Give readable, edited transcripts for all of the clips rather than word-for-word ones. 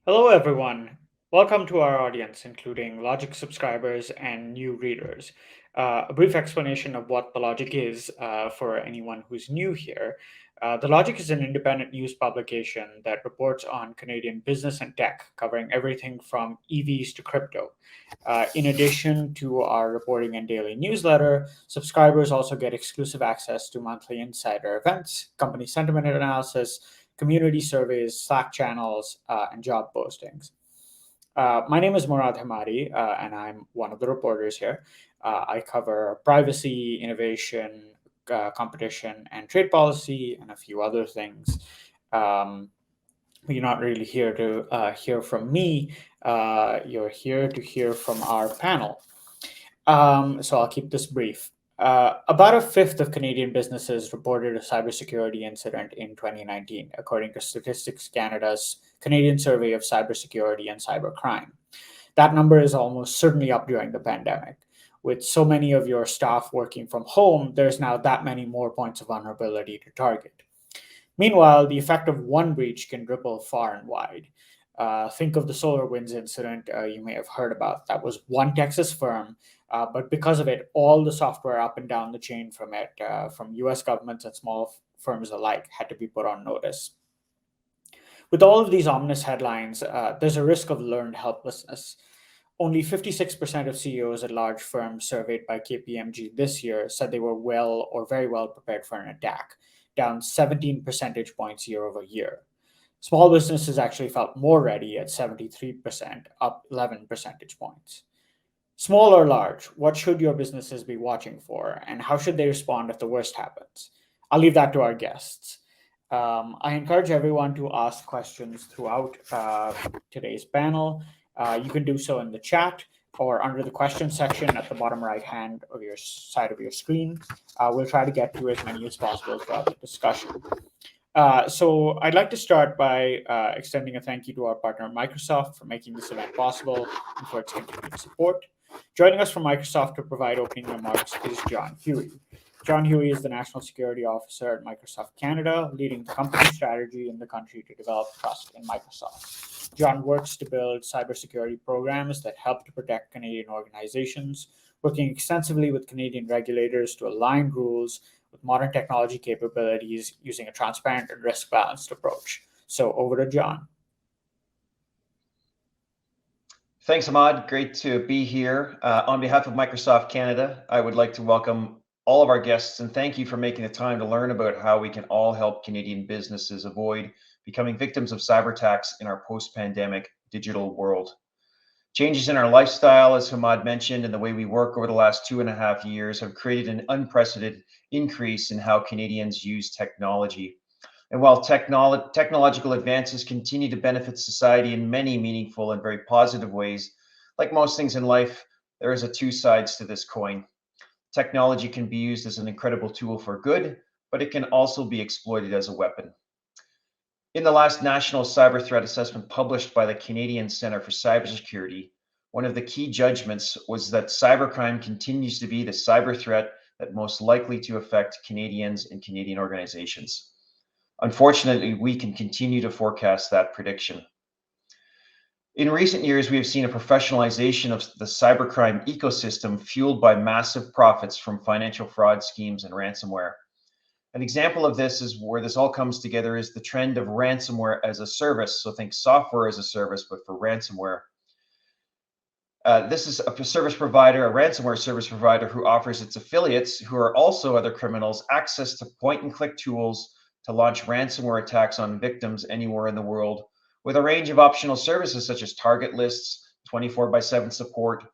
Hello, everyone. Welcome to our audience, including Logic subscribers and new readers. A brief explanation of what the Logic is for anyone who's new here. The Logic is an independent news publication that reports on Canadian business and tech, covering everything from EVs to crypto. In addition to our reporting and daily newsletter, subscribers also get exclusive access to monthly insider events, company sentiment analysis, community surveys, Slack channels, and job postings. My name is Murad Hamadi, and I'm one of the reporters here. I cover privacy, innovation, competition, and trade policy, and a few other things. Um, you're not really here to hear from me. You're here to hear from our panel. So I'll keep this brief. About a fifth of Canadian businesses reported a cybersecurity incident in 2019, according to Statistics Canada's Canadian Survey of Cybersecurity and Cybercrime. That number is almost certainly up during the pandemic. With so many of your staff working from home, there's now that many more points of vulnerability to target. Meanwhile, the effect of one breach can ripple far and wide. Think of the SolarWinds incident you may have heard about. That was one Texas firm, but because of it, all the software up and down the chain from it, from US governments and small firms alike, had to be put on notice. With all of these ominous headlines, there's a risk of learned helplessness. Only 56% of CEOs at large firms surveyed by KPMG this year said they were well or very well prepared for an attack, down 17 percentage points year over year. Small businesses actually felt more ready at 73%, up 11 percentage points. Small or large, what should your businesses be watching for, and how should they respond if the worst happens? I'll leave that to our guests. I encourage everyone to ask questions throughout today's panel. You can do so in the chat or under the question section at the bottom right hand of your side of your screen. We'll try to get to as many as possible throughout the discussion. So I'd like to start by extending a thank you to our partner Microsoft for making this event possible and for its continued support. Joining us from Microsoft to provide opening remarks is John Huey. John Huey is the National Security Officer at Microsoft Canada, leading the company strategy in the country to develop trust in Microsoft. John works to build cybersecurity programs that help to protect Canadian organizations, working extensively with Canadian regulators to align rules with modern technology capabilities using a transparent and risk-balanced approach. So over to John. Thanks, Ahmad. Great to be here. On behalf of Microsoft Canada, I would like to welcome all of our guests and thank you for making the time to learn about how we can all help Canadian businesses avoid becoming victims of cyber attacks in our post-pandemic digital world. Changes in our lifestyle, as Hamad mentioned, and the way we work over the last 2.5 years have created an unprecedented increase in how Canadians use technology. And while technological advances continue to benefit society in many meaningful and very positive ways, like most things in life, there is two sides to this coin. Technology can be used as an incredible tool for good, but it can also be exploited as a weapon. In the last National Cyber Threat Assessment published by the Canadian Centre for Cybersecurity, one of the key judgments was that cybercrime continues to be the cyber threat that most likely to affect Canadians and Canadian organizations. Unfortunately, we can continue to forecast that prediction. In recent years, we have seen a professionalization of the cybercrime ecosystem fueled by massive profits from financial fraud schemes and ransomware. An example of this is where this all comes together is the trend of ransomware as a service. So think software as a service, but for ransomware. This is a service provider, a ransomware service provider who offers its affiliates, who are also other criminals, access to point and click tools to launch ransomware attacks on victims anywhere in the world, with a range of optional services such as target lists, 24/7 support,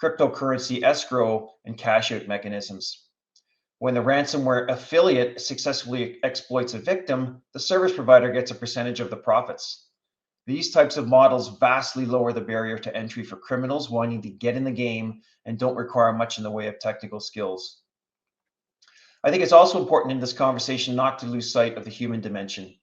cryptocurrency escrow, and cash out mechanisms. When the ransomware affiliate successfully exploits a victim, the service provider gets a percentage of the profits. These types of models vastly lower the barrier to entry for criminals wanting to get in the game and don't require much in the way of technical skills. I think it's also important in this conversation not to lose sight of the human dimension.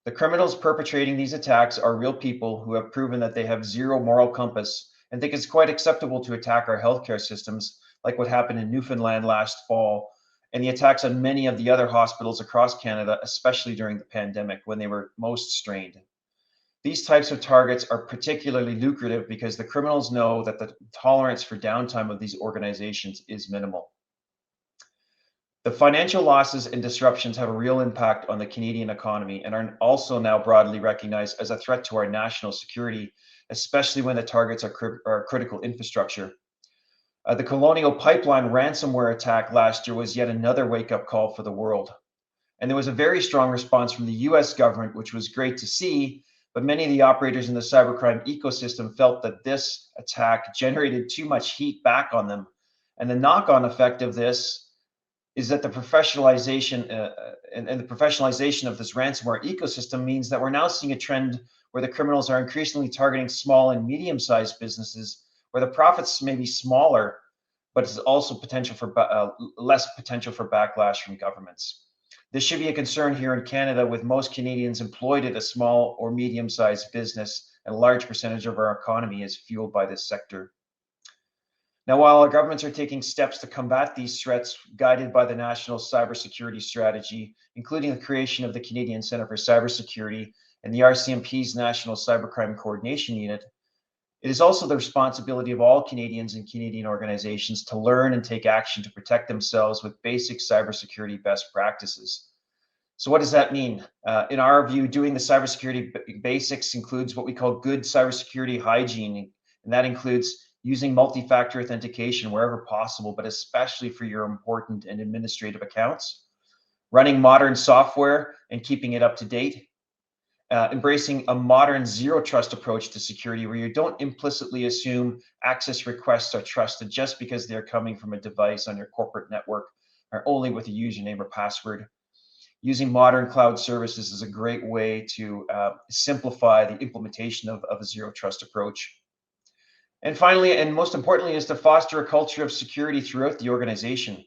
The criminals perpetrating these attacks are real people who have proven that they have zero moral compass and think it's quite acceptable to attack our healthcare systems, like what happened in Newfoundland last fall, and the attacks on many of the other hospitals across Canada, especially during the pandemic when they were most strained. These types of targets are particularly lucrative because the criminals know that the tolerance for downtime of these organizations is minimal. The financial losses and disruptions have a real impact on the Canadian economy and are also now broadly recognized as a threat to our national security, especially when the targets are critical infrastructure. The Colonial Pipeline ransomware attack last year was yet another wake-up call for the world. And there was a very strong response from the US government, which was great to see, but many of the operators in the cybercrime ecosystem felt that this attack generated too much heat back on them. And the knock-on effect of this is that the professionalization and the professionalization of this ransomware ecosystem means that we're now seeing a trend where the criminals are increasingly targeting small and medium-sized businesses where the profits may be smaller, but it's also potential for less potential for backlash from governments. This should be a concern here in Canada, with most Canadians employed at a small or medium-sized business, and a large percentage of our economy is fueled by this sector. Now, while our governments are taking steps to combat these threats, guided by the National Cybersecurity Strategy, including the creation of the Canadian Centre for Cybersecurity and the RCMP's National Cybercrime Coordination Unit, it is also the responsibility of all Canadians and Canadian organizations to learn and take action to protect themselves with basic cybersecurity best practices. So what does that mean? In our view, doing the cybersecurity basics includes what we call good cybersecurity hygiene, and that includes using multi-factor authentication wherever possible, but especially for your important and administrative accounts, running modern software and keeping it up to date, embracing a modern zero trust approach to security, where you don't implicitly assume access requests are trusted just because they're coming from a device on your corporate network or only with a username or password. Using modern cloud services is a great way to simplify the implementation of a zero trust approach. And finally, and most importantly, is to foster a culture of security throughout the organization.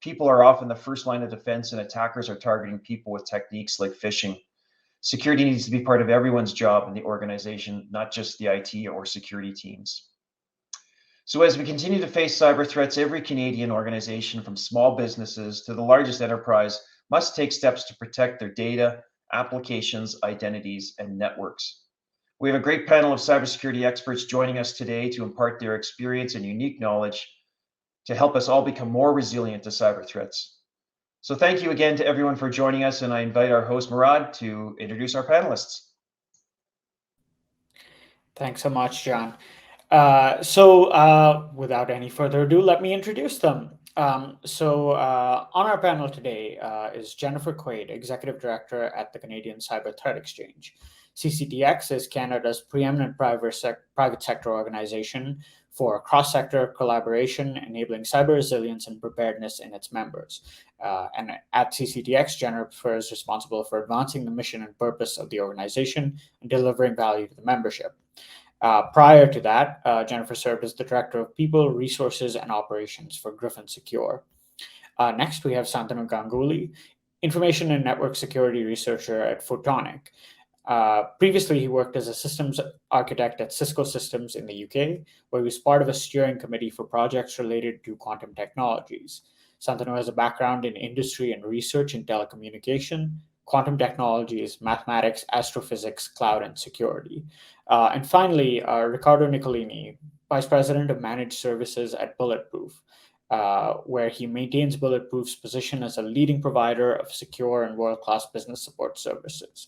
People are often the first line of defense, and attackers are targeting people with techniques like phishing. Security needs to be part of everyone's job in the organization, not just the IT or security teams. So as we continue to face cyber threats, every Canadian organization, from small businesses to the largest enterprise, must take steps to protect their data, applications, identities, and networks. We have a great panel of cybersecurity experts joining us today to impart their experience and unique knowledge to help us all become more resilient to cyber threats. So thank you again to everyone for joining us, and I invite our host, Murad, to introduce our panelists. Thanks so much, John. Without any further ado, let me introduce them. On our panel today is Jennifer Quaid, Executive Director at the Canadian Cyber Threat Exchange. CCTX is Canada's preeminent private sector organization for cross-sector collaboration, enabling cyber resilience and preparedness in its members. And at CCTX, Jennifer is responsible for advancing the mission and purpose of the organization and delivering value to the membership. Prior to that, Jennifer served as the Director of People, Resources, and Operations for Griffin Secure. Next, we have Santanu Ganguly, Information and Network Security Researcher at Photonic. Previously, he worked as a systems architect at Cisco Systems in the UK, where he was part of a steering committee for projects related to quantum technologies. Santanu has a background in industry and research in telecommunication, quantum technologies, mathematics, astrophysics, cloud, and security. And finally, Riccardo Nicolini, Vice President of Managed Services at Bulletproof, where he maintains Bulletproof's position as a leading provider of secure and world-class business support services.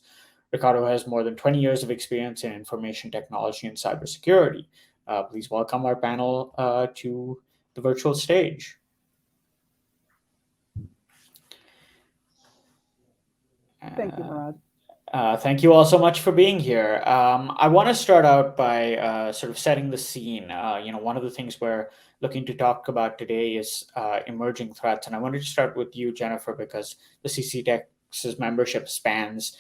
Riccardo has more than 20 years of experience in information technology and cybersecurity. Please welcome our panel to the virtual stage. Thank you, Murad. Thank you all so much for being here. I want to start out by sort of setting the scene. One of the things we're looking to talk about today is emerging threats. And I wanted to start with you, Jennifer, because the CCTX's membership spans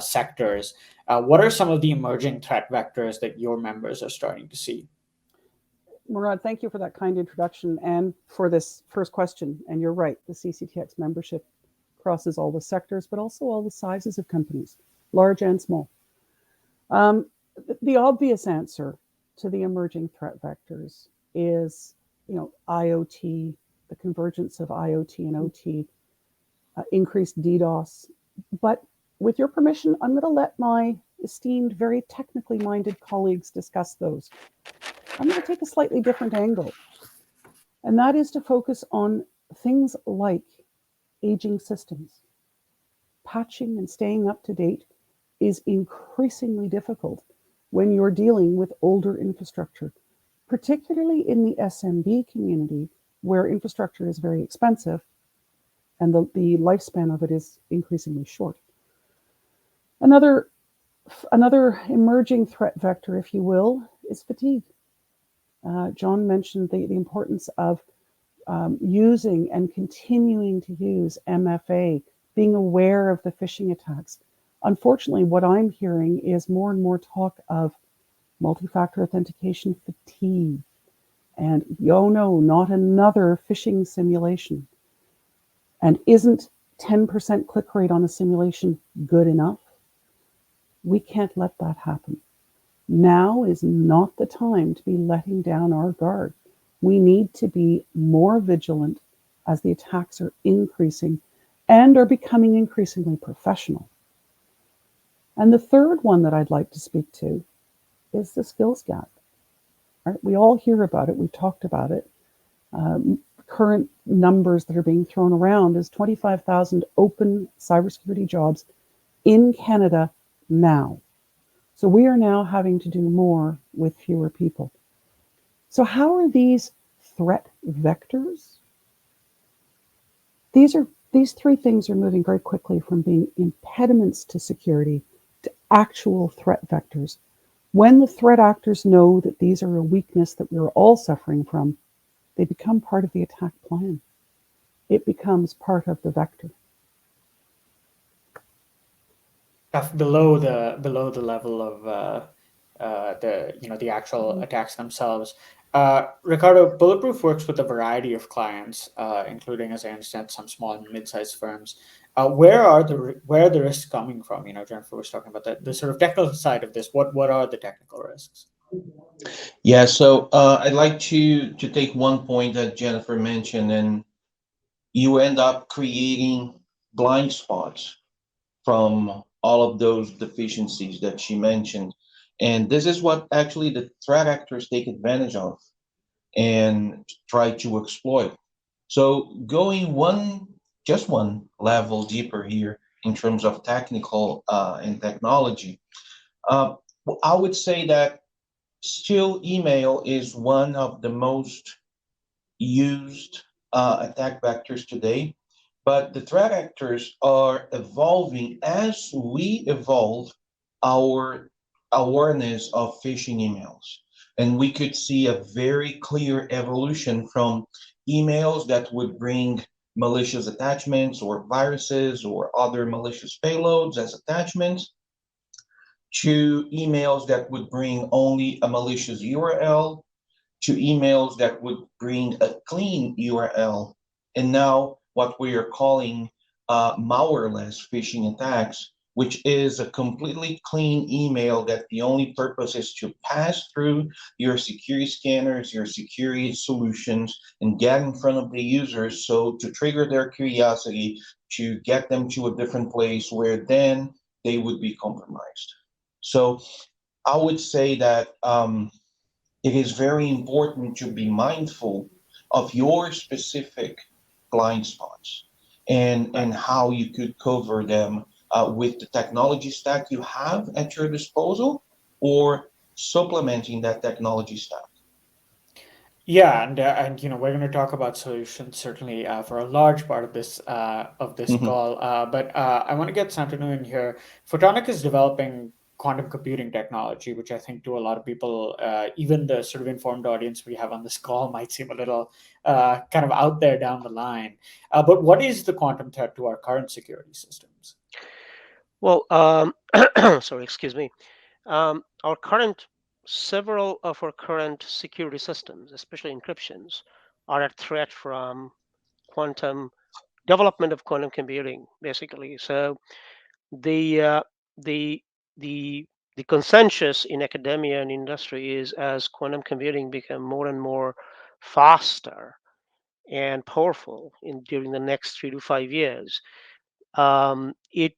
sectors. What are some of the emerging threat vectors that your members are starting to see? Murad, thank you for that kind introduction and for this first question. And you're right, the CCTX membership crosses all the sectors, but also all the sizes of companies, large and small. The obvious answer to the emerging threat vectors is, IoT, the convergence of IoT and OT, increased DDoS. But with your permission, I'm going to let my esteemed, very technically minded colleagues discuss those. I'm going to take a slightly different angle, and that is to focus on things like aging systems. Patching and staying up to date is increasingly difficult when you're dealing with older infrastructure, particularly in the SMB community where infrastructure is very expensive and the lifespan of it is increasingly short. Another emerging threat vector, if you will, is fatigue. John mentioned the importance of using and continuing to use MFA, being aware of the phishing attacks. Unfortunately, what I'm hearing is more and more talk of multi-factor authentication fatigue. And oh no, not another phishing simulation. And isn't 10% click rate on a simulation good enough? We can't let that happen. Now is not the time to be letting down our guard. We need to be more vigilant as the attacks are increasing and are becoming increasingly professional. And the third one that I'd like to speak to is the skills gap. Right? We all hear about it. We've talked about it. Current numbers that are being thrown around is 25,000 open cybersecurity jobs in Canada now. So we are now having to do more with fewer people. So how are these threat vectors? These three things are moving very quickly from being impediments to security to actual threat vectors. When the threat actors know that these are a weakness that we're all suffering from, they become part of the attack plan. It becomes part of the vector. Below the level of the actual attacks themselves. Ricardo, Bulletproof works with a variety of clients, including, as I understand, some small and mid-sized firms. Where are the risks coming from? Jennifer was talking about the sort of technical side of this. What are the technical risks? Yeah, so I'd like to take one point that Jennifer mentioned, and you end up creating blind spots from all of those deficiencies that she mentioned. And this is what actually the threat actors take advantage of and try to exploit. So going just one level deeper here in terms of technical and technology, I would say that still email is one of the most used attack vectors today, but the threat actors are evolving as we evolve our awareness of phishing emails. And we could see a very clear evolution from emails that would bring malicious attachments or viruses or other malicious payloads as attachments to emails that would bring only a malicious URL to emails that would bring a clean URL. And now what we are calling malwareless phishing attacks, which is a completely clean email that the only purpose is to pass through your security scanners, your security solutions, and get in front of the users. So to trigger their curiosity, to get them to a different place where then they would be compromised. So I would say that it is very important to be mindful of your specific blind spots and how you could cover them with the technology stack you have at your disposal or supplementing that technology stack. Yeah, and we're going to talk about solutions certainly for a large part of this Mhm. call. But I want to get Santanu in here. Photonic is developing quantum computing technology, which I think to a lot of people, even the sort of informed audience we have on this call, might seem a little kind of out there down the line. But what is the quantum threat to our current security systems? Well, sorry, excuse me. Our current, several of our current security systems, especially encryptions, are at threat from quantum development of quantum computing, basically. So the uh, the the the consensus in academia and industry is as quantum computing become more and more faster and powerful during the next 3 to 5 years, it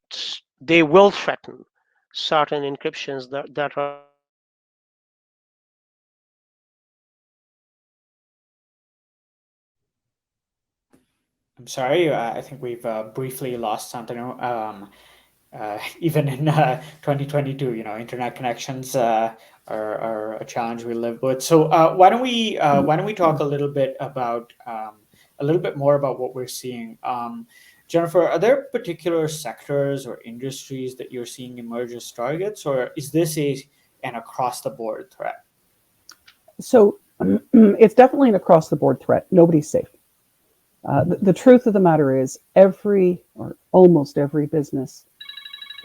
they will threaten certain encryptions that are I'm sorry, I think we've briefly lost Santanu. Even in 2022, internet connections are a challenge we live with. So why don't we talk a little bit more about what we're seeing? Jennifer, are there particular sectors or industries that you're seeing emerge as targets, or is this an across the board threat? So it's definitely an across the board threat. Nobody's safe. The truth of the matter is every or almost every business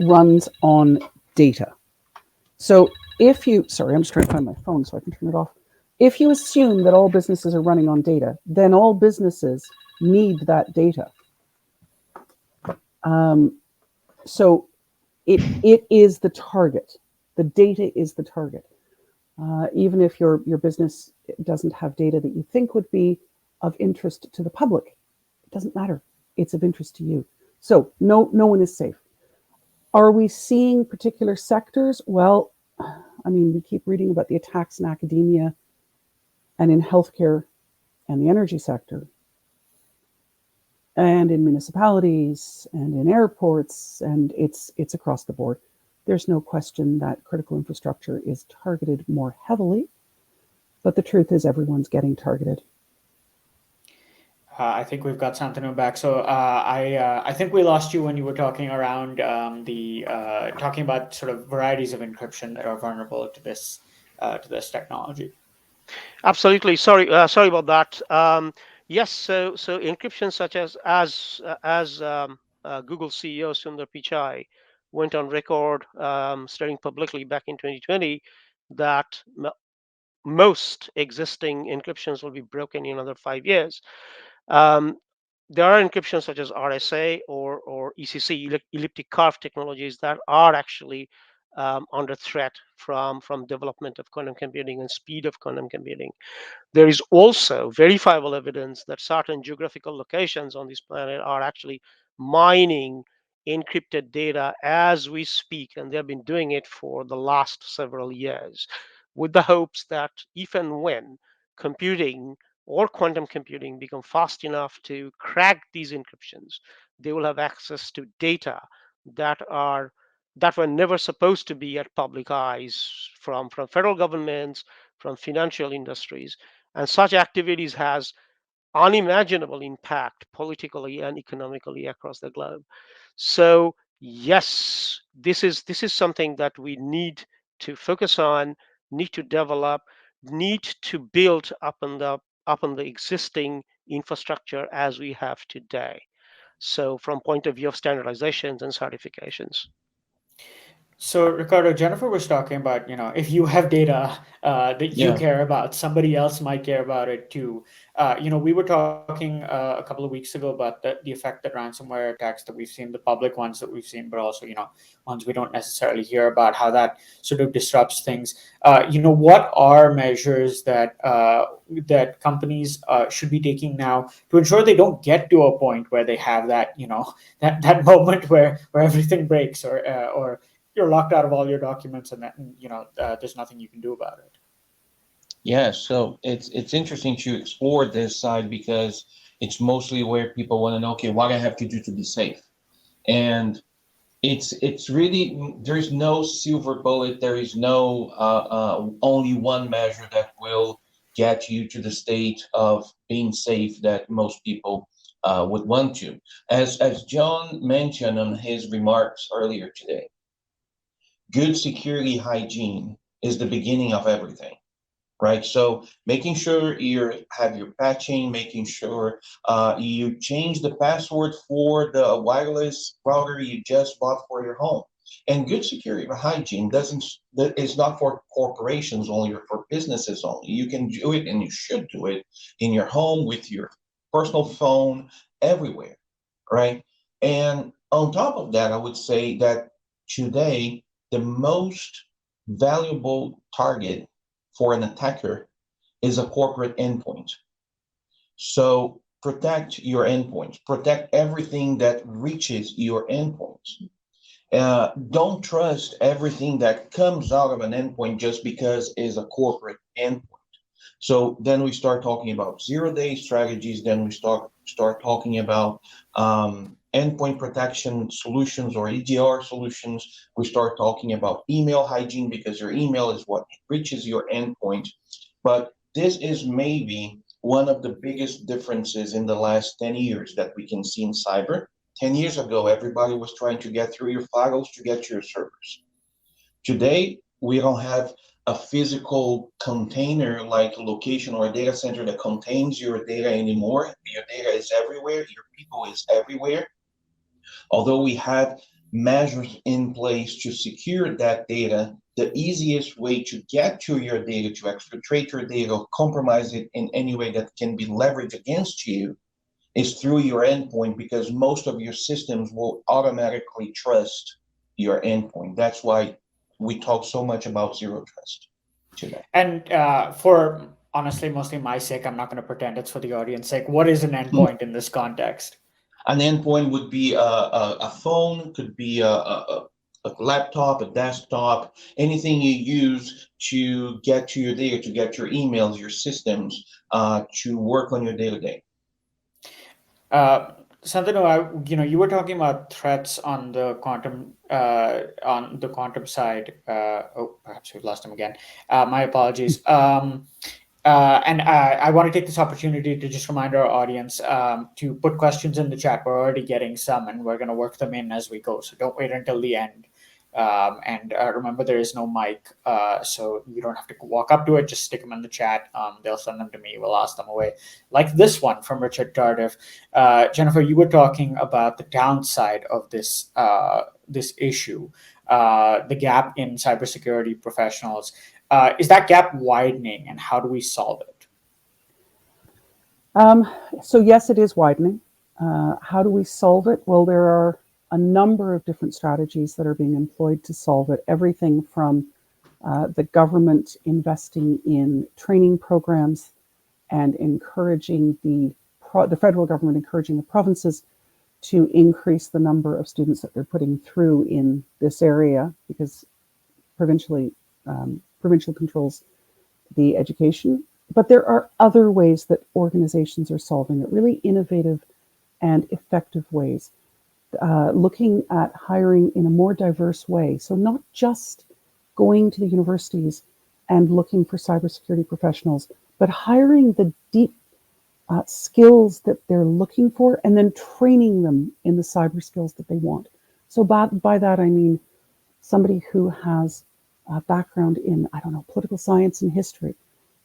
runs on data. So if you, sorry, I'm just trying to find my phone so I can turn it off. If you assume that all businesses are running on data, then all businesses need that data. So it is the target. The data is the target. Even if your business doesn't have data that you think would be of interest to the public, it doesn't matter. It's of interest to you. So no one is safe. Are we seeing particular sectors? Well, I mean, we keep reading about the attacks in academia and in healthcare and the energy sector and in municipalities and in airports, and it's across the board. There's no question that critical infrastructure is targeted more heavily, but the truth is everyone's getting targeted. I think we've got Santanu back. So I think we lost you when you were talking around talking about sort of varieties of encryption that are vulnerable to this technology. absolutely sorry about that. Yes, so encryption such as Google CEO Sundar Pichai went on record stating publicly back in 2020 that most existing encryptions will be broken in another 5 years. Um, there are encryptions such as RSA or ECC, elliptic curve technologies, that are actually under threat from development of quantum computing and speed of quantum computing. There is also verifiable evidence that certain geographical locations on this planet are actually mining encrypted data as we speak, and they've been doing it for the last several years, with the hopes that if and when computing or quantum computing become fast enough to crack these encryptions, they will have access to data that were never supposed to be at public eyes, from federal governments, from financial industries. And such activities has unimaginable impact politically and economically across the globe. So yes, this is something that we need to focus on, need to develop, need to build up on the existing infrastructure as we have today. So from point of view of standardizations and certifications. So, Ricardo, Jennifer was talking about, if you have data that you Yeah. care about, somebody else might care about it too. We were talking a couple of weeks ago about the effect that ransomware attacks that we've seen, the public ones that we've seen, but also, ones we don't necessarily hear about, how that sort of disrupts things. What are measures that companies should be taking now to ensure they don't get to a point where they have that, that moment where everything breaks or you're locked out of all your documents and that there's nothing you can do about it. Yeah, so it's interesting to explore this side because it's mostly where people want to know, okay, what I have to do to be safe. And it's really, there's no silver bullet, there is no only one measure that will get you to the state of being safe that most people would want to. As John mentioned on his remarks earlier today, good security hygiene is the beginning of everything, right? So making sure you have your patching, making sure you change the password for the wireless router you just bought for your home. And good security hygiene that is not for corporations only or for businesses only. You can do it and you should do it in your home, with your personal phone, everywhere, right? And on top of that, I would say that today, the most valuable target for an attacker is a corporate endpoint. So protect your endpoints, protect everything that reaches your endpoints. Don't trust everything that comes out of an endpoint just because it's a corporate endpoint. So then we start talking about zero-day strategies. Then we start talking about endpoint protection solutions or EDR solutions. We start talking about email hygiene because your email is what reaches your endpoint. But this is maybe one of the biggest differences in the last 10 years that we can see in cyber. 10 years ago, everybody was trying to get through your firewalls to get to your servers. Today, we don't have a physical container like a location or a data center that contains your data anymore. Your data is everywhere, your people is everywhere. Although we have measures in place to secure that data, the easiest way to get to your data, to exfiltrate your data, or compromise it in any way that can be leveraged against you, is through your endpoint, because most of your systems will automatically trust your endpoint. That's why we talk so much about zero trust today. And for honestly, mostly my sake, I'm not going to pretend it's for the audience sake. What is an endpoint in this context? An endpoint would be a phone, could be a laptop, a desktop, anything you use to get to your data, to get your emails, your systems, to work on your day-to-day. Santanu, you were talking about threats on the quantum side. Oh, perhaps we've lost him again. My apologies. And I want to take this opportunity to just remind our audience to put questions in the chat. We're already getting some, and we're going to work them in as we go. So don't wait until the end. And remember, there is no mic, so you don't have to walk up to it. Just stick them in the chat. They'll send them to me. We'll ask them away. Like this one from Richard Tardif. Jennifer, you were talking about the downside of this issue, the gap in cybersecurity professionals. Is that gap widening, and how do we solve it? So yes, it is widening. How do we solve it? Well, there are a number of different strategies that are being employed to solve it. Everything from the government investing in training programs and encouraging the federal government encouraging the provinces to increase the number of students that they're putting through in this area, because provincial controls the education. But there are other ways that organizations are solving it, really innovative and effective ways. Looking at hiring in a more diverse way. So not just going to the universities and looking for cybersecurity professionals, but hiring the deep skills that they're looking for and then training them in the cyber skills that they want. So by that, I mean somebody who has a background in, political science and history,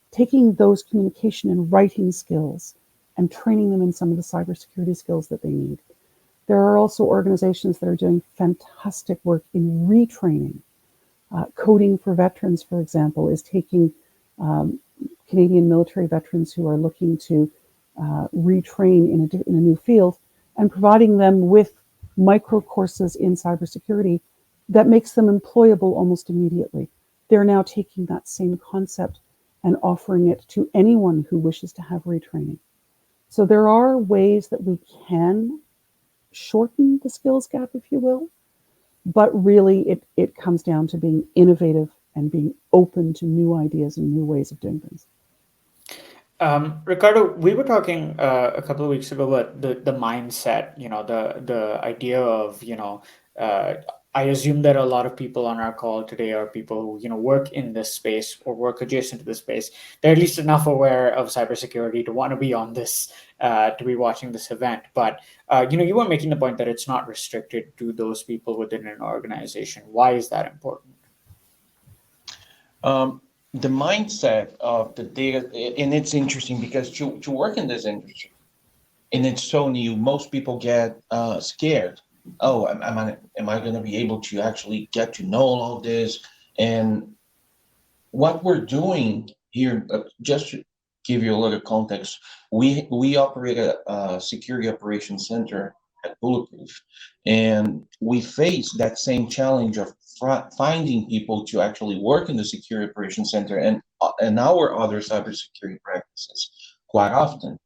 taking those communication and writing skills and training them in some of the cybersecurity skills that they need. There are also organizations that are doing fantastic work in retraining. Coding for Veterans, for example, is taking Canadian military veterans who are looking to retrain in a new field and providing them with micro courses in cybersecurity that makes them employable almost immediately. They're now taking that same concept and offering it to anyone who wishes to have retraining. So there are ways that we can shorten the skills gap, if you will, but really it comes down to being innovative and being open to new ideas and new ways of doing things. Ricardo, we were talking a couple of weeks ago about the mindset, the idea of, I assume that a lot of people on our call today are people who, work in this space or work adjacent to this space. They're at least enough aware of cybersecurity to want to be on this, to be watching this event. But, you were making the point that it's not restricted to those people within an organization. Why is that important? The mindset of the data, and it's interesting because to work in this industry, and it's so new, most people get scared. Oh, am I going to be able to actually get to know all of this? And what we're doing here, just to give you a little context, we operate a security operations center at Bulletproof, and we face that same challenge of finding people to actually work in the security operations center and our other cybersecurity practices quite often.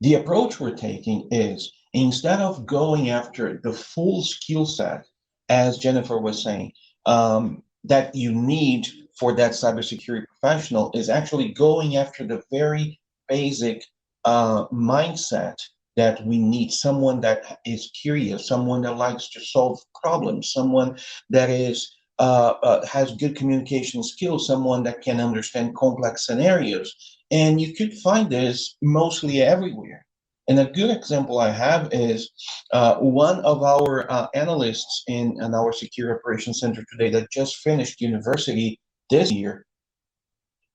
The approach we're taking is, instead of going after the full skill set as Jennifer was saying, that you need for that cybersecurity professional is actually going after the very basic mindset that we need. Someone that is curious, someone that likes to solve problems, someone that is has good communication skills, someone that can understand complex scenarios. And you could find this mostly everywhere. And a good example I have is one of our analysts in our Secure Operations Center today that just finished university this year.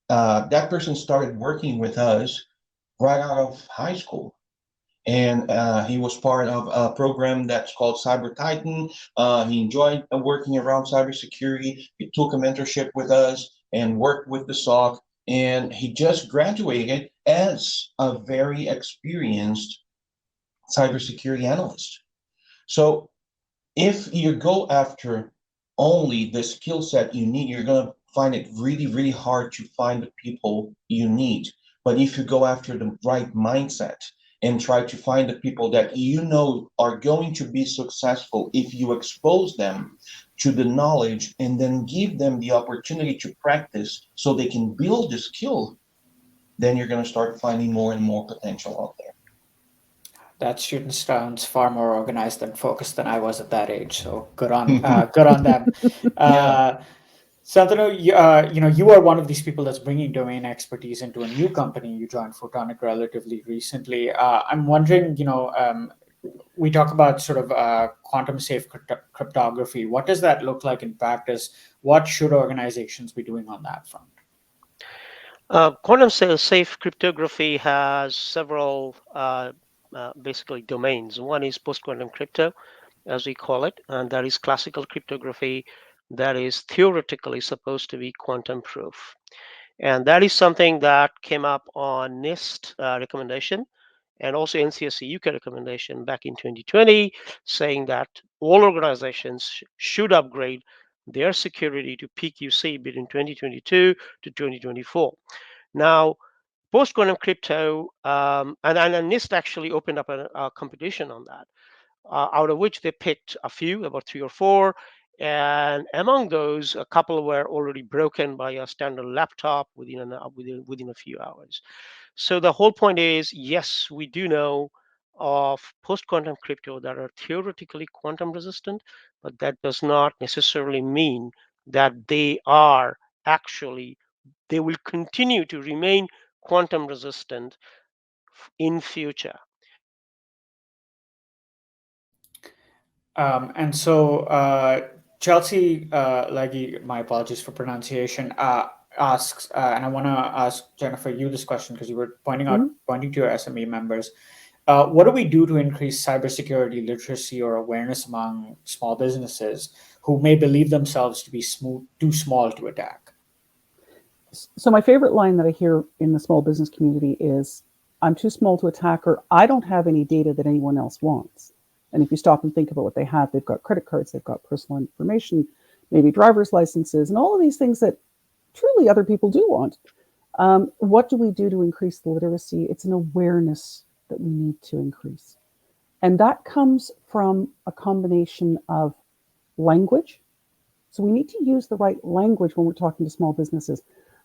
That person started working with us right out of high school. And he was part of a program that's called Cyber Titan. He enjoyed working around cybersecurity. He took a mentorship with us and worked with the SOC. And he just graduated as a very experienced cybersecurity analyst. So if you go after only the skill set you need, you're going to find it really, really hard to find the people you need. But if you go after the right mindset and try to find the people that you know are going to be successful if you expose them to the knowledge and then give them the opportunity to practice so they can build the skill, then you're going to start finding more and more potential out there. That student sounds far more organized and focused than I was at that age. So good on them. Yeah. Santanu, you are one of these people that's bringing domain expertise into a new company. You joined Photonic relatively recently. I'm wondering, we talk about sort of quantum safe cryptography. What does that look like in practice? What should organizations be doing on that front? Quantum safe cryptography has several basically domains. One is post-quantum crypto, as we call it, and that is classical cryptography that is theoretically supposed to be quantum proof. And that is something that came up on NIST recommendation and also NCSC UK recommendation back in 2020, saying that all organizations should upgrade their security to PQC between 2022 to 2024. Now, post-quantum crypto, and NIST actually opened up a competition on that, out of which they picked a few, about 3 or 4. And among those, a couple were already broken by a standard laptop within a few hours. So the whole point is, yes, we do know of post-quantum crypto that are theoretically quantum resistant, but that does not necessarily mean that they will continue to remain quantum resistant in future. And so Chelsea Leggy, my apologies for pronunciation, asks, and I want to ask Jennifer you this question because you were pointing to your SME members. What do we do to increase cybersecurity literacy or awareness among small businesses who may believe themselves to be too small to attack? So my favorite line that I hear in the small business community is, I'm too small to attack, or I don't have any data that anyone else wants. And if you stop and think about what they have, they've got credit cards, they've got personal information, maybe driver's licenses, and all of these things that truly other people do want. What do we do to increase the literacy? It's an awareness that we need to increase. And that comes from a combination of language. So we need to use the right language when we're talking to small businesses.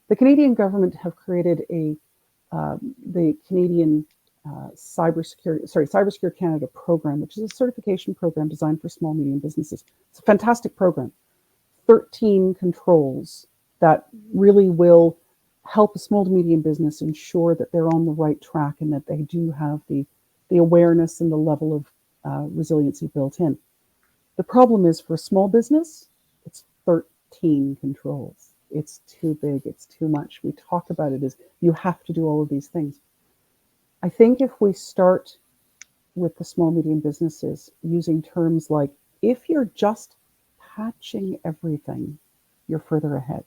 The Canadian government have created the Canadian Cybersecure Canada program, which is a certification program designed for small, medium businesses. It's a fantastic program. 13 controls that really will help a small to medium business ensure that they're on the right track and that they do have the awareness and the level of resiliency built in. The problem is, for a small business, it's 13 controls. It's too big, it's too much. We talk about it as you have to do all of these things. I think if we start with the small, medium businesses using terms like, if you're just patching everything, you're further ahead.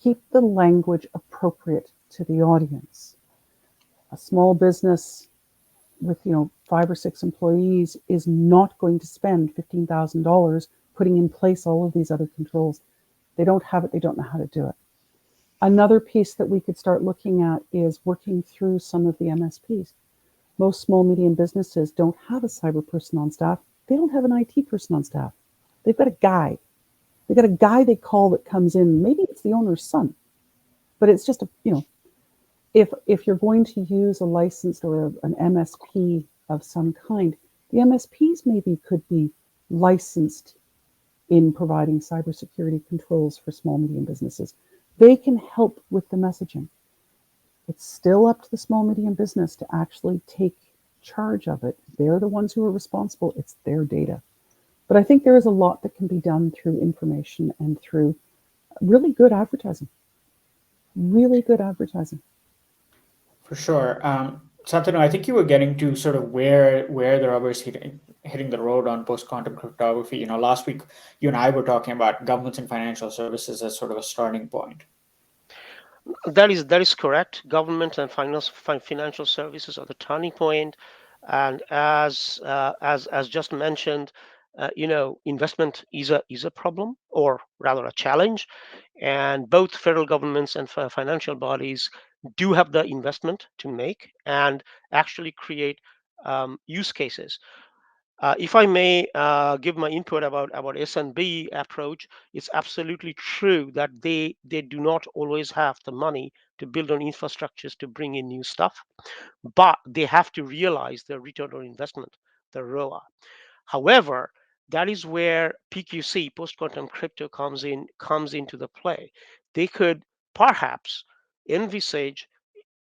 Keep the language appropriate to the audience. A small business with 5 or 6 employees is not going to spend $15,000 putting in place all of these other controls. They don't have it, they don't know how to do it. Another piece that we could start looking at is working through some of the MSPs. Most small, medium businesses don't have a cyber person on staff. They don't have an IT person on staff. They've got a guy. They've got a guy they call that comes in. Maybe it's the owner's son, but it's just if you're going to use a license or an MSP of some kind, the MSPs maybe could be licensed in providing cybersecurity controls for small, medium businesses. They can help with the messaging. It's still up to the small, medium business to actually take charge of it. They're the ones who are responsible. It's their data. But I think there is a lot that can be done through information and through really good advertising. Really good advertising. For sure. Santanu, I think you were getting to sort of where the rubber is hitting the road on post-quantum cryptography. Last week you and I were talking about governments and financial services as sort of a starting point. That is correct. Government and financial services are the turning point, and as just mentioned, investment is a problem, or rather a challenge, and both federal governments and financial bodies do have the investment to make and actually create use cases. If I may give my input about S&B approach, it's absolutely true that they do not always have the money to build on infrastructures to bring in new stuff, but they have to realize their return on investment, the ROA. However, that is where PQC, post-quantum crypto, comes into the play. They could perhaps envisage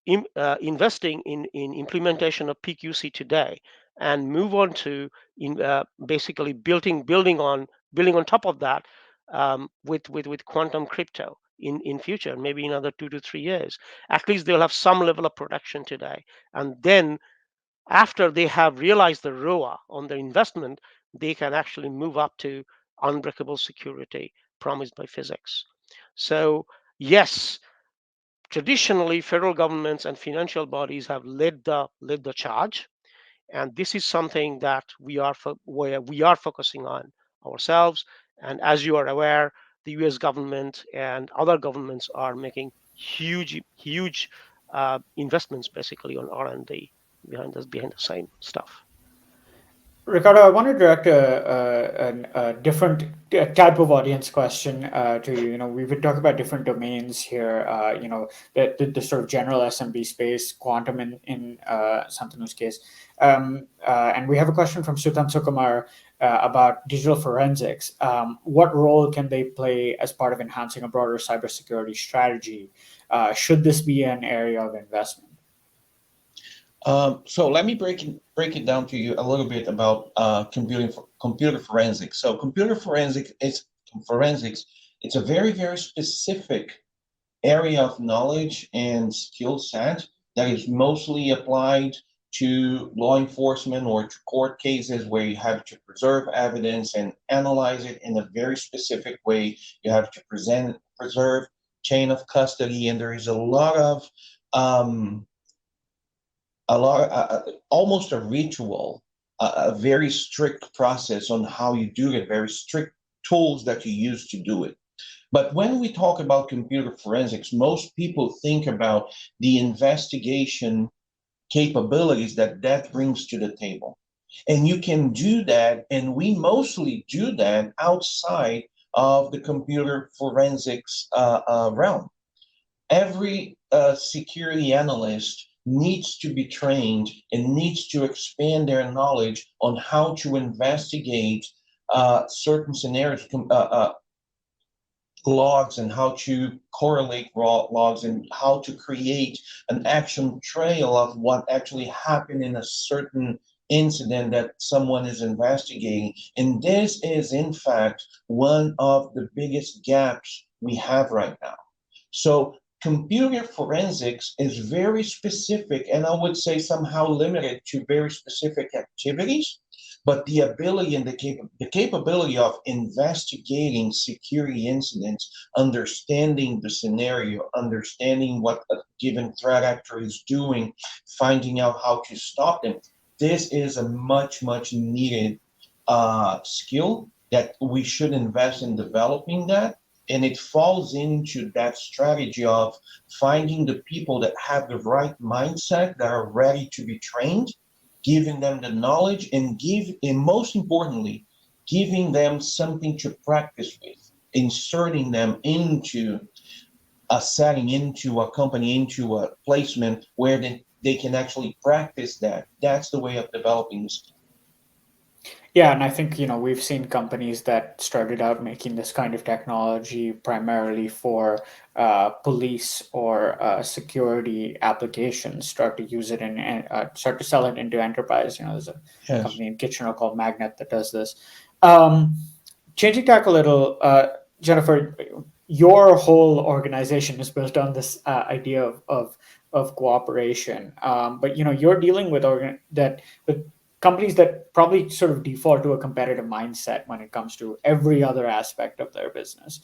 investing in implementation of PQC today and move on to basically building on top of that with quantum crypto in future, maybe another 2 to 3 years. At least they'll have some level of production today, and then after they have realized the ROA on their investment, they can actually move up to unbreakable security promised by physics. So yes, traditionally federal governments and financial bodies have led the charge, and this is something that where we are focusing on ourselves. And as you are aware, the US government and other governments are making huge investments basically on R&D behind the same stuff. Ricardo, I want to direct a different type of audience question to you. We've been talking about different domains here. The sort of general SMB space, quantum in Santanu's case, and we have a question from Sutan Sukumar about digital forensics. What role can they play as part of enhancing a broader cybersecurity strategy? Should this be an area of investment? So let me break it down to you a little bit about computer forensics. So computer forensics, it's a very, very specific area of knowledge and skill set that is mostly applied to law enforcement or to court cases where you have to preserve evidence and analyze it in a very specific way. You have to preserve chain of custody, and there is almost a ritual, a very strict process on how you do it, very strict tools that you use to do it. But when we talk about computer forensics, most people think about the investigation capabilities that brings to the table. And you can do that, and we mostly do that outside of the computer forensics realm. Every security analyst needs to be trained and needs to expand their knowledge on how to investigate certain scenarios, logs, and how to correlate logs, and how to create an action trail of what actually happened in a certain incident that someone is investigating. And this is, in fact, one of the biggest gaps we have right now. So computer forensics is very specific, and I would say somehow limited to very specific activities, but the ability and the capability of investigating security incidents, understanding the scenario, understanding what a given threat actor is doing, finding out how to stop them. This is a much needed skill that we should invest in developing that. And it falls into that strategy of finding the people that have the right mindset, that are ready to be trained, giving them the knowledge, and most importantly, giving them something to practice with, inserting them into a setting, into a company, into a placement where they can actually practice that. That's the way of developing the skill. Yeah, and I think, we've seen companies that started out making this kind of technology primarily for police or security applications start to use it and start to sell it into enterprise. There's a Yes. company in Kitchener called Magnet that does this. Um, Changing tack a little, Jennifer, your whole organization is built on this idea of cooperation. But you're dealing with with companies that probably sort of default to a competitive mindset when it comes to every other aspect of their business.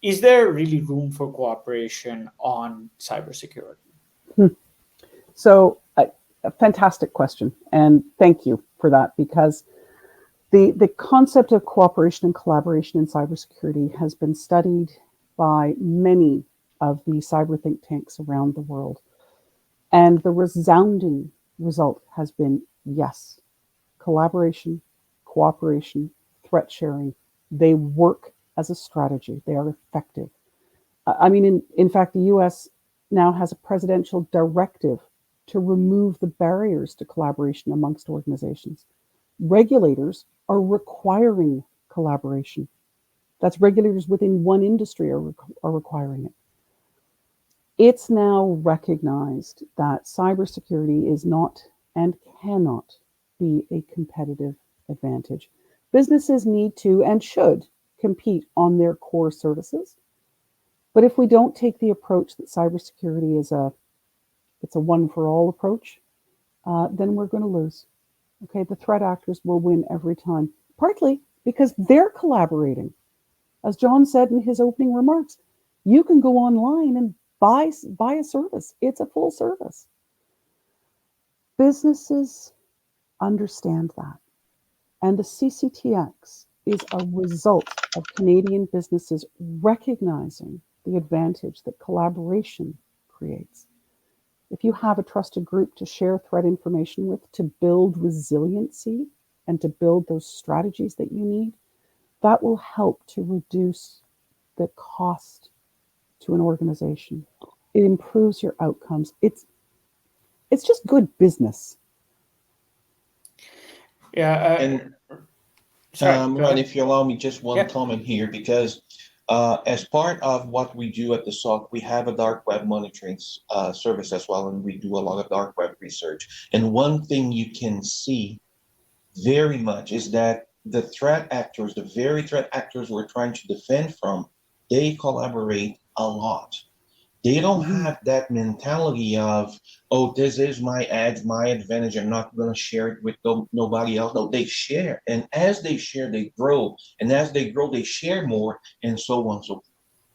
Is there really room for cooperation on cybersecurity? Hmm. So, a fantastic question, and thank you for that, because the concept of cooperation and collaboration in cybersecurity has been studied by many of the cyber think tanks around the world. And the resounding result has been yes, collaboration, cooperation, threat sharing, they work as a strategy. They are effective. I mean, in fact, the US now has a presidential directive to remove the barriers to collaboration amongst organizations. Regulators are requiring collaboration. That's regulators within one industry are requiring it. It's now recognized that cybersecurity is not and cannot be a competitive advantage. Businesses need to and should compete on their core services. But if we don't take the approach that cybersecurity is it's a one for all approach, then we're going to lose. Okay, the threat actors will win every time, partly because they're collaborating. As John said in his opening remarks, you can go online and buy a service. It's a full service. Businesses understand that. And the CCTX is a result of Canadian businesses recognizing the advantage that collaboration creates. If you have a trusted group to share threat information with, to build resiliency and to build those strategies that you need, that will help to reduce the cost to an organization. It improves your outcomes. It's just good business. Yeah. And Sorry, go Ron, ahead. if you allow me just one Yeah. comment here, because as part of what we do at the SOC, we have a dark web monitoring service as well, and we do a lot of dark web research. And one thing you can see very much is that the threat actors, the very threat actors we're trying to defend from, they collaborate a lot. They don't Mhm. have that mentality of, oh, this is my edge, my advantage. I'm not going to share it with nobody else. No, they share. And as they share, they grow. And as they grow, they share more, and so on. So,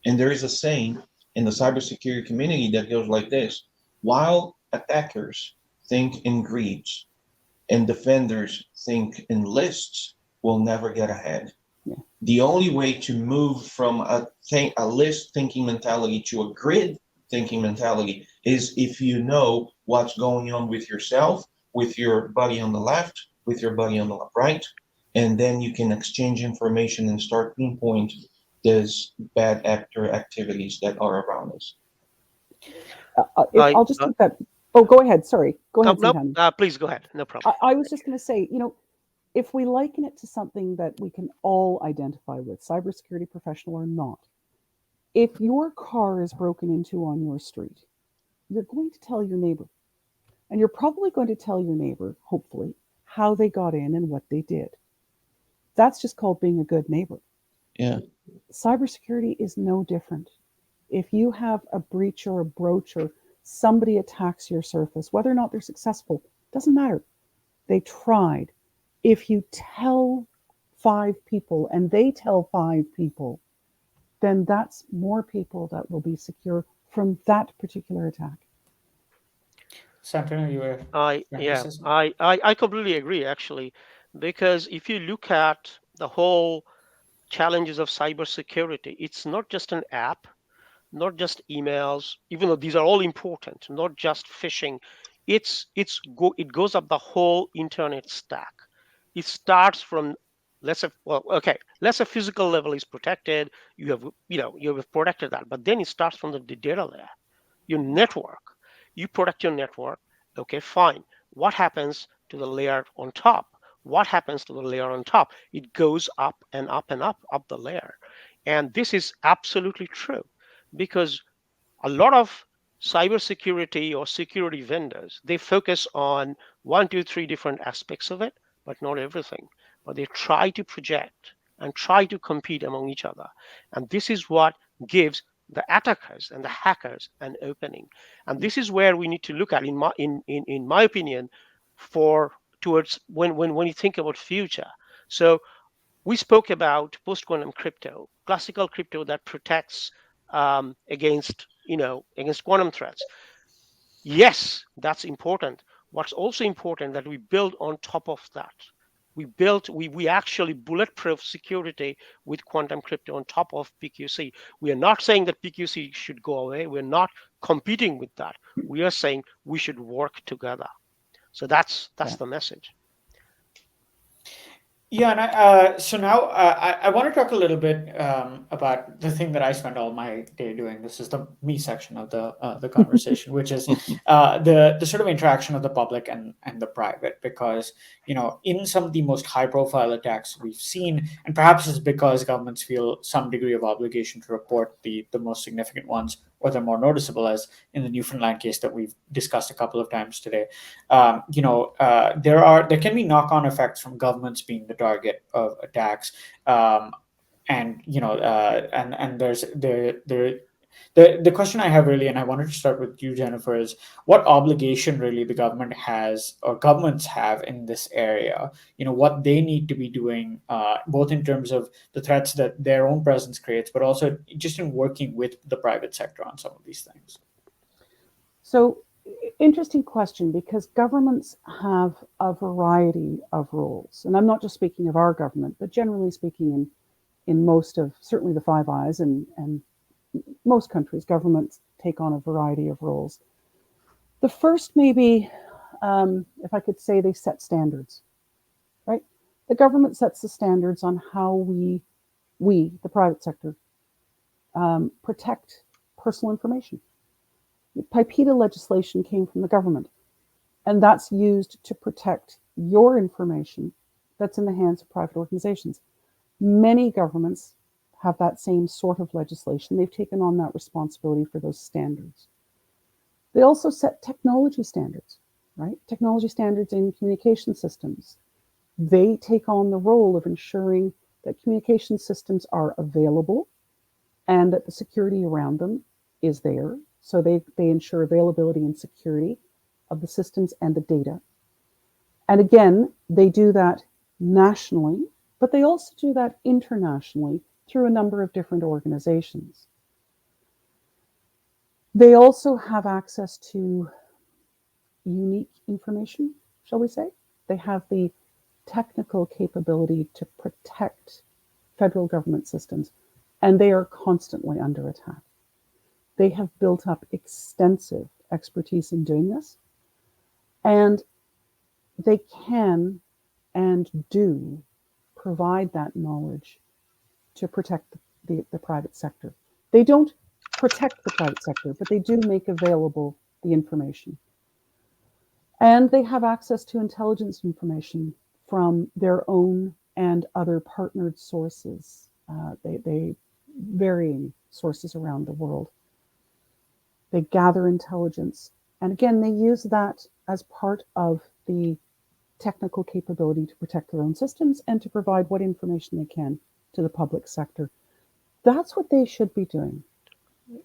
and there is a saying in the cybersecurity community that goes like this: while attackers think in greeds and defenders think in lists, will never get ahead. Yeah. The only way to move from a list thinking mentality to a grid thinking mentality is if you know what's going on with yourself, with your buddy on the left, with your buddy on the right, and then you can exchange information and start pinpoint these bad actor activities that are around us. I I'll just take that. Oh, go ahead. Sorry. Go no, ahead, no, Singhani. please go ahead. No problem. I was just going to say, if we liken it to something that we can all identify with, cybersecurity professional or not, if your car is broken into on your street, you're going to tell your neighbor. And you're probably going to tell your neighbor, hopefully, how they got in and what they did. That's just called being a good neighbor. Yeah. Cybersecurity is no different. If you have a breach or a broach or somebody attacks your surface, whether or not they're successful, doesn't matter. They tried. If you tell 5 people and they tell 5 people, then that's more people that will be secure from that particular attack. Santino, you were I going to yeah, say something? I completely agree actually, because if you look at the whole challenges of cybersecurity, it's not just an app, not just emails, even though these are all important, not just phishing. It goes up the whole internet stack. It starts from let's say physical level is protected. You have protected that, but then it starts from the data layer, your network. You protect your network. Okay, fine. What happens to the layer on top? What happens to the layer on top? It goes up and up and up the layer. And this is absolutely true because a lot of cybersecurity or security vendors, they focus on one, two, three different aspects of it, but not everything. But they try to project and try to compete among each other. And this is what gives the attackers and the hackers an opening. And this is where we need to look at, in my opinion, for towards when you think about future. So we spoke about post-quantum crypto, classical crypto that protects against quantum threats. Yes, that's important. What's also important that we build on top of that. We actually bulletproof security with quantum crypto on top of PQC. We are not saying that PQC should go away. We're not competing with that. We are saying we should work together. So that's the message. Yeah, and so now I want to talk a little bit about the thing that I spend all my day doing. This is the me section of the conversation, which is the sort of interaction of the public and the private. Because in some of the most high profile attacks we've seen, and perhaps it's because governments feel some degree of obligation to report the most significant ones, or they're more noticeable, as in the Newfoundland case that we've discussed a couple of times today. There can be knock-on effects from governments being the target of attacks, and there's the question I have really, and I wanted to start with you, Jennifer, is what obligation really the government has or governments have in this area? What they need to be doing, both in terms of the threats that their own presence creates, but also just in working with the private sector on some of these things. So, interesting question, because governments have a variety of roles. And I'm not just speaking of our government, but generally speaking in most of, certainly the Five Eyes and most countries, governments take on a variety of roles. The first, maybe, if I could say, they set standards, right? The government sets the standards on how we the private sector, protect personal information. PIPEDA legislation came from the government, and that's used to protect your information that's in the hands of private organizations. Many governments have that same sort of legislation. They've taken on that responsibility for those standards. They also set technology standards, right? Technology standards in communication systems. They take on the role of ensuring that communication systems are available and that the security around them is there. So they ensure availability and security of the systems and the data. And again, they do that nationally, but they also do that internationally through a number of different organizations. They also have access to unique information, shall we say. They have the technical capability to protect federal government systems, and they are constantly under attack. They have built up extensive expertise in doing this, and they can and do provide that knowledge to protect the private sector. They don't protect the private sector, but they do make available the information. And they have access to intelligence information from their own and other partnered sources, they varying sources around the world. They gather intelligence. And again, they use that as part of the technical capability to protect their own systems and to provide what information they can to the public sector. That's what they should be doing.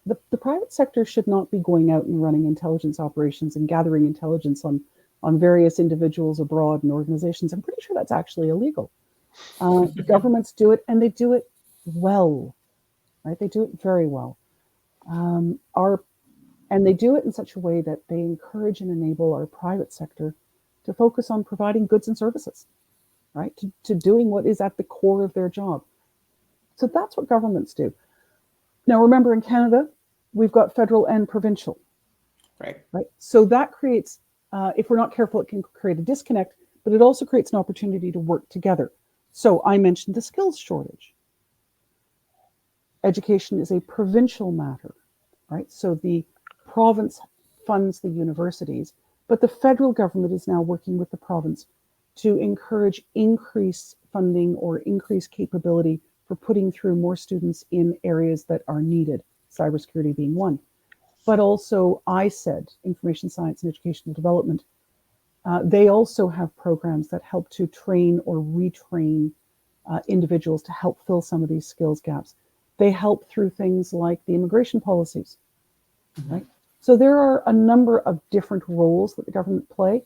The private sector should not be going out and running intelligence operations and gathering intelligence on various individuals abroad and organizations. I'm pretty sure that's actually illegal. Governments do it, and they do it well, right? They do it very well. And they do it in such a way that they encourage and enable our private sector to focus on providing goods and services, right? To doing what is at the core of their job. So that's what governments do. Now, remember, in Canada, we've got federal and provincial. Right. So that creates, if we're not careful, it can create a disconnect, but it also creates an opportunity to work together. So I mentioned the skills shortage. Education is a provincial matter, right? So the province funds the universities, but the federal government is now working with the province to encourage increased funding or increased capability for putting through more students in areas that are needed, cybersecurity being one. But also, I said, information science and educational development, they also have programs that help to train or retrain individuals to help fill some of these skills gaps. They help through things like the immigration policies, right? So there are a number of different roles that the government play.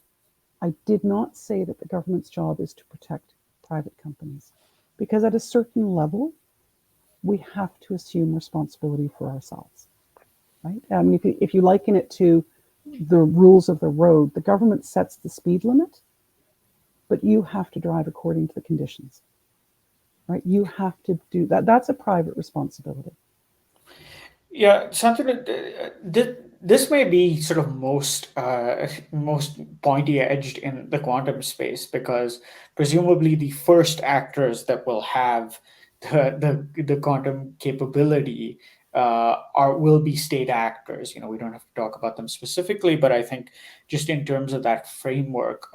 I did not say that the government's job is to protect private companies, because at a certain level, we have to assume responsibility for ourselves, right? I mean, if you liken it to the rules of the road, the government sets the speed limit, but you have to drive according to the conditions, right? You have to do that. That's a private responsibility. Yeah, Santanu, this may be sort of most pointy edged in the quantum space, because presumably the first actors that will have the quantum capability are will be state actors. We don't have to talk about them specifically, but I think just in terms of that framework,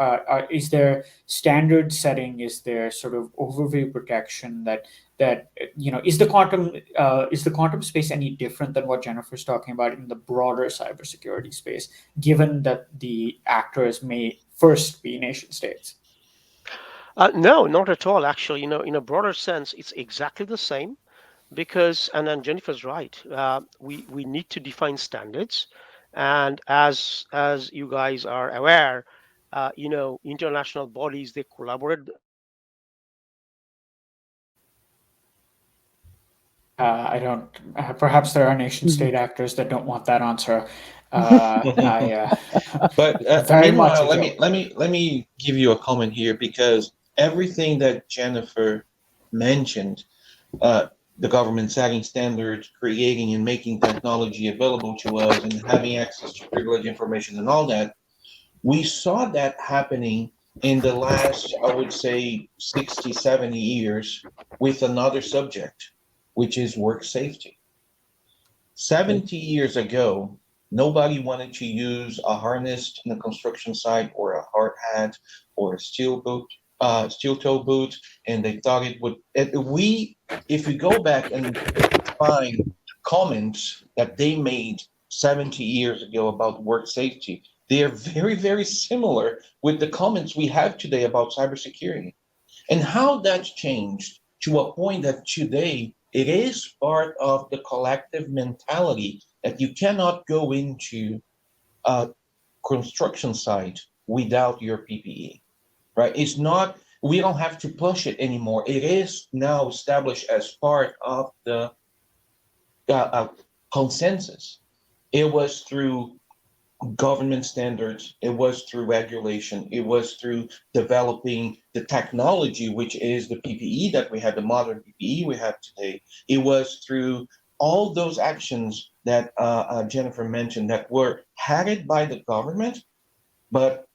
is there standard setting? Is there sort of overview protection that is the quantum space any different than what Jennifer's talking about in the broader cybersecurity space, given that the actors may first be nation states? No, not at all. Actually, in a broader sense, it's exactly the same because, and then Jennifer's right. We need to define standards, and as you guys are aware, international bodies they collaborate. I don't. Perhaps there are nation Mhm. state actors that don't want that answer. I But very much meanwhile, a joke. let me give you a comment here, because everything that Jennifer mentioned, uh, the government setting standards, creating and making technology available to us, and having access to privileged information and all that, we saw that happening in the last, I would say, 60, 70 years with another subject, which is work safety. 70 years ago, nobody wanted to use a harness in a construction site or a hard hat or a steel toe boot, and they thought it would. If we go back and find comments that they made 70 years ago about work safety, they are very, very similar with the comments we have today about cybersecurity, and how that's changed to a point that today it is part of the collective mentality that you cannot go into a construction site without your PPE, right? It's not, we don't have to push it anymore. It is now established as part of the uh, consensus. It was through government standards, it was through regulation, it was through developing the technology, which is the PPE that we have, the modern PPE we have today. It was through all those actions that Jennifer mentioned that were headed by the government, but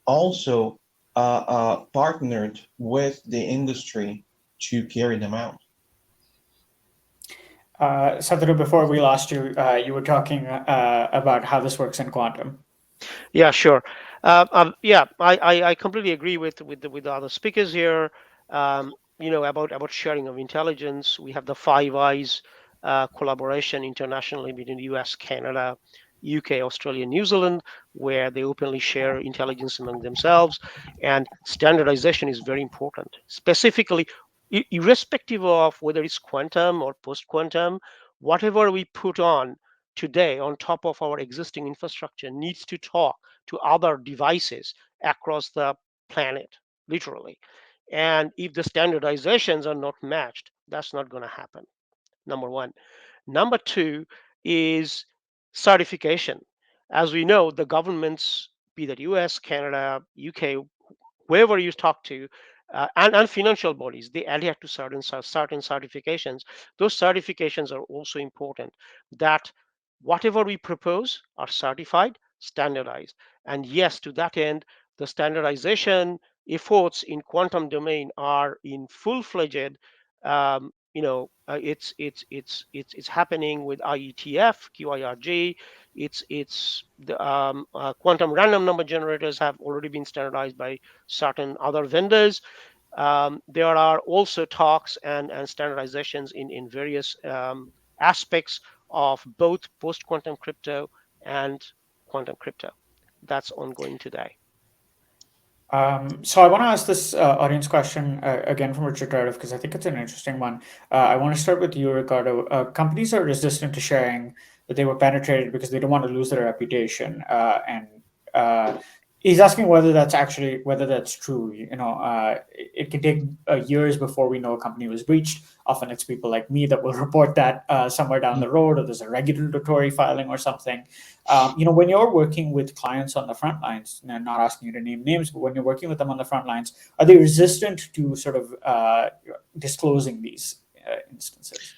also partnered with the industry to carry them out. Santanu, before we lost you, you were talking about how this works in quantum. Yeah, sure. Yeah, I completely agree with the other speakers here. About sharing of intelligence. We have the Five Eyes collaboration internationally between the U.S., Canada, UK, Australia, New Zealand, where they openly share intelligence among themselves. And standardization is very important, specifically, irrespective of whether it's quantum or post-quantum, whatever we put on today on top of our existing infrastructure needs to talk to other devices across the planet, literally. And if the standardizations are not matched, that's not going to happen. Number one. Number two is certification. As we know, the governments, be that US, Canada, UK, whoever you talk to, and financial bodies, they adhere to certain certifications. Those certifications are also important. That whatever we propose are certified, standardized, and yes, to that end, the standardization efforts in quantum domain are in full-fledged. It's happening with IETF, QIRG. It's the quantum random number generators have already been standardized by certain other vendors. There are also talks and standardizations in various aspects of both post-quantum crypto and quantum crypto. That's ongoing today. So I want to ask this audience question again from Richard Cardiff because I think it's an interesting one. I want to start with you, Ricardo. Companies are resistant to sharing that they were penetrated because they don't want to lose their reputation. And he's asking whether that's true. It can take years before we know a company was breached. Often it's people like me that will report that somewhere down the road, or there's a regulatory filing or something. When you're working with clients on the front lines, and I'm not asking you to name names, but when you're working with them on the front lines, are they resistant to sort of disclosing these instances?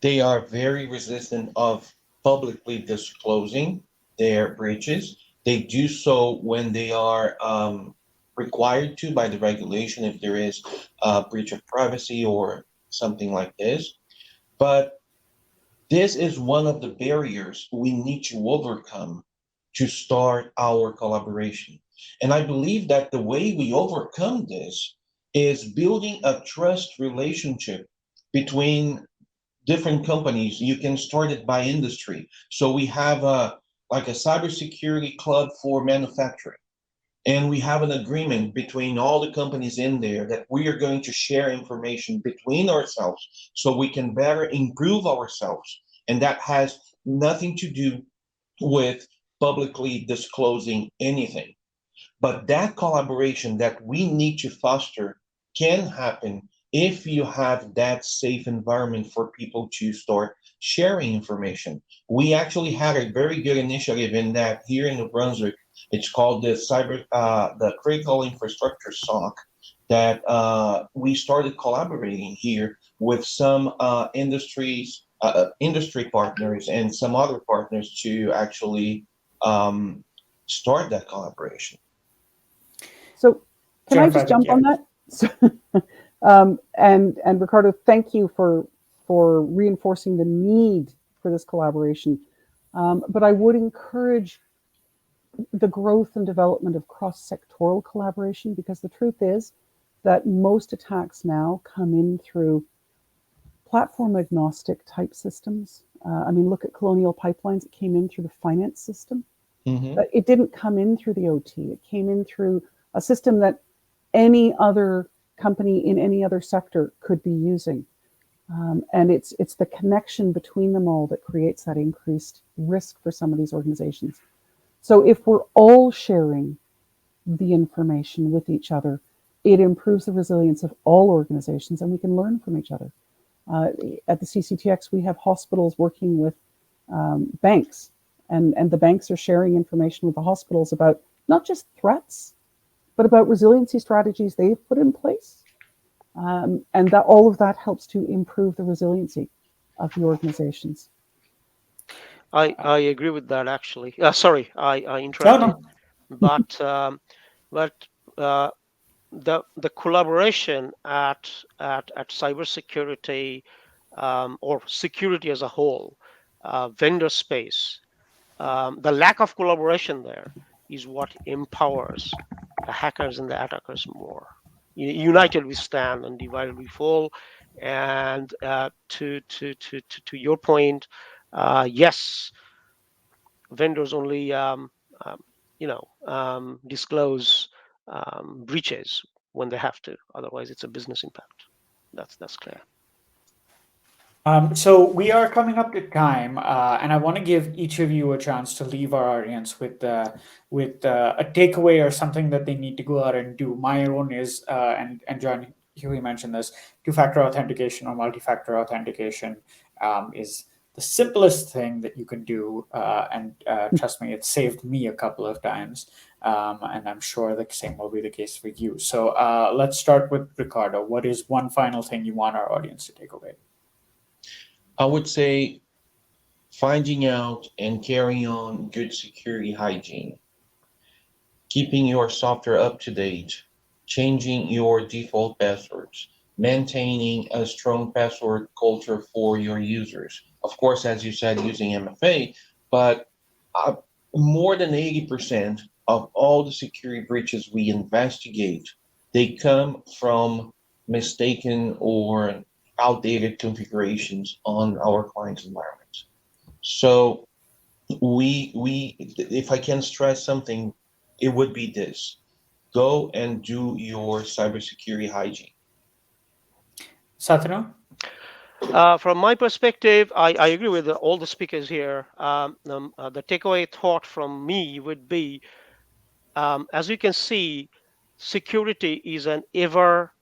They are very resistant of publicly disclosing their breaches. They do so when they are required to by the regulation if there is a breach of privacy or something like this. But this is one of the barriers we need to overcome to start our collaboration. And I believe that the way we overcome this is building a trust relationship between different companies. You can start it by industry. So we have like a cybersecurity club for manufacturing. And we have an agreement between all the companies in there that we are going to share information between ourselves so we can better improve ourselves. And that has nothing to do with publicly disclosing anything. But that collaboration that we need to foster can happen if you have that safe environment for people to start sharing information. We actually had a very good initiative in that here in New Brunswick. It's called the Critical Infrastructure SOC that we started collaborating here with some industry partners and some other partners to actually start that collaboration. So can I Jennifer, just jump on that? So, and Ricardo, thank you for reinforcing the need for this collaboration. But I would encourage the growth and development of cross-sectoral collaboration, because the truth is that most attacks now come in through platform agnostic type systems. Look at Colonial Pipelines. It came in through the finance system. Mm-hmm. But it didn't come in through the OT. It came in through a system that any other company in any other sector could be using. And it's the connection between them all that creates that increased risk for some of these organizations. So if we're all sharing the information with each other, it improves the resilience of all organizations, and we can learn from each other. At the CCTX, we have hospitals working with banks, and the banks are sharing information with the hospitals about not just threats, but about resiliency strategies they've put in place. And that all of that helps to improve the resiliency of the organizations. I agree with that, actually. Sorry, I interrupted. No. But the collaboration at cybersecurity or security as a whole, vendor space, the lack of collaboration there is what empowers the hackers and the attackers more. United we stand and divided we fall. And to your point, yes, vendors only disclose breaches when they have to. Otherwise, it's a business impact. That's clear. So we are coming up to time, and I want to give each of you a chance to leave our audience with a takeaway or something that they need to go out and do. My own is, and John Huey mentioned this, two-factor authentication or multi-factor authentication is the simplest thing that you can do, and trust me, it saved me a couple of times, and I'm sure the same will be the case for you. So let's start with Ricardo. What is one final thing you want our audience to take away? I would say finding out and carrying on good security hygiene, keeping your software up to date, changing your default passwords, maintaining a strong password culture for your users. Of course, as you said, using MFA, but uh, more than 80% of all the security breaches we investigate, they come from mistaken or outdated configurations on our clients' environments. So if I can stress something, it would be this: go and do your cybersecurity hygiene. Satanu? From my perspective, I agree with all the speakers here. The takeaway thought from me would be, as you can see, security is an ever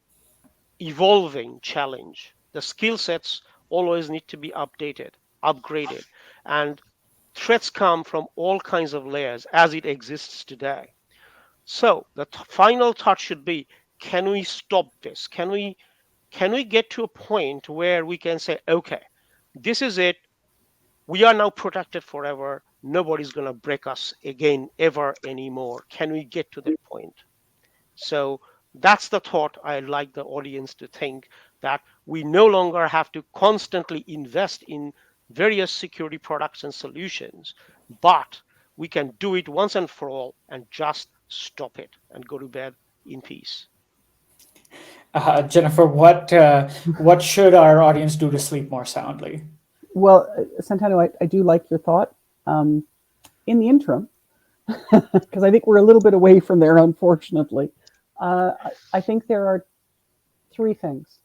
evolving challenge. The skill sets always need to be updated, upgraded, and threats come from all kinds of layers as it exists today. So the final thought should be, can we stop this? Can we get to a point where we can say, okay, this is it. We are now protected forever. Nobody's going to break us again ever anymore. Can we get to that point? So that's the thought I'd like the audience to think, that we no longer have to constantly invest in various security products and solutions, but we can do it once and for all and just stop it and go to bed in peace. Jennifer, what should our audience do to sleep more soundly? Well, Santano, I do like your thought. In the interim, because I think we're a little bit away from there, unfortunately, I think there are three things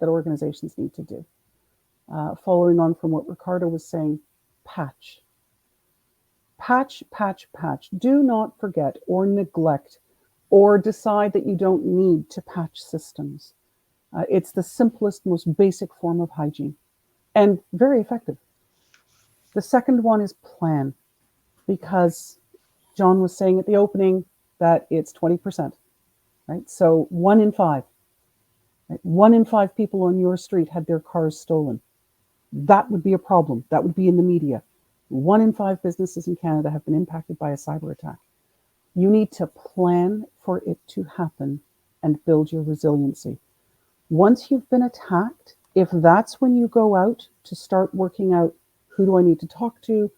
that organizations need to do. Following on from what Ricardo was saying, patch. Patch, patch, patch. Do not forget or neglect or decide that you don't need to patch systems. It's the simplest, most basic form of hygiene and very effective. The second one is plan, because John was saying at the opening that it's 20%, right? So 1 in 5, right? 1 in 5 people on your street had their cars stolen. That would be a problem. That would be in the media. 1 in 5 businesses in Canada have been impacted by a cyber attack. You need to plan for it to happen and build your resiliency. Once you've been attacked, if that's when you go out to start working out, who do I need to talk to?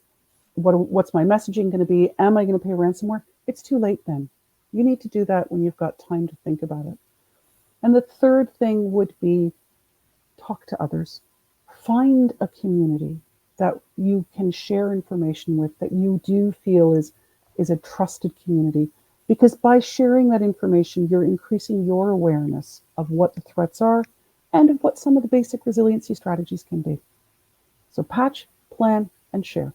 What's my messaging going to be? Am I going to pay ransomware? It's too late then. You need to do that when you've got time to think about it. And the third thing would be talk to others. Find a community that you can share information with, that you do feel is a trusted community. Because by sharing that information, you're increasing your awareness of what the threats are and of what some of the basic resiliency strategies can be. So patch, plan, and share.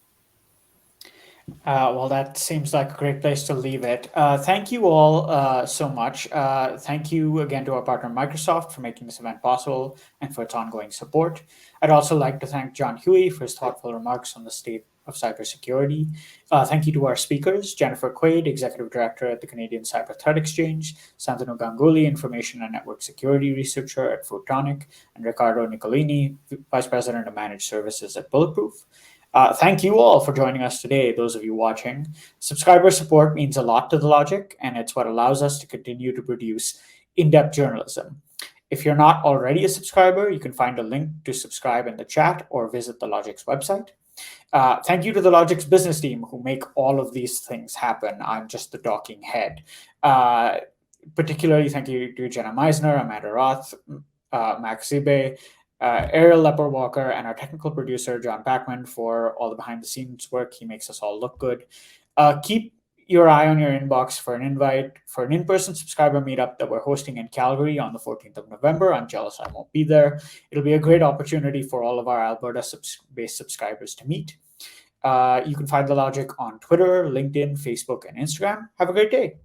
Well, that seems like a great place to leave it. Thank you all so much. Thank you again to our partner Microsoft for making this event possible and for its ongoing support. I'd also like to thank John Huey for his thoughtful remarks on the state of cybersecurity. Thank you to our speakers, Jennifer Quaid, Executive Director at the Canadian Cyber Threat Exchange, Santanu Ganguly, Information and Network Security Researcher at Photonic, and Riccardo Nicolini, Vice President of Managed Services at Bulletproof. Thank you all for joining us today, those of you watching. Subscriber support means a lot to The Logic, and it's what allows us to continue to produce in-depth journalism. If you're not already a subscriber, you can find a link to subscribe in the chat or visit The Logic's website. Thank you to The Logic's business team who make all of these things happen. I'm just the talking head. Particularly thank you to Jenna Meisner, Amanda Roth, Max Zibe, Ariel Lepper-Walker, and our technical producer, John Packman, for all the behind-the-scenes work. He makes us all look good. Keep your eye on your inbox for an invite for an in-person subscriber meetup that we're hosting in Calgary on the 14th of November. I'm jealous I won't be there. It'll be a great opportunity for all of our Alberta-based subscribers to meet. You can find The Logic on Twitter, LinkedIn, Facebook, and Instagram. Have a great day.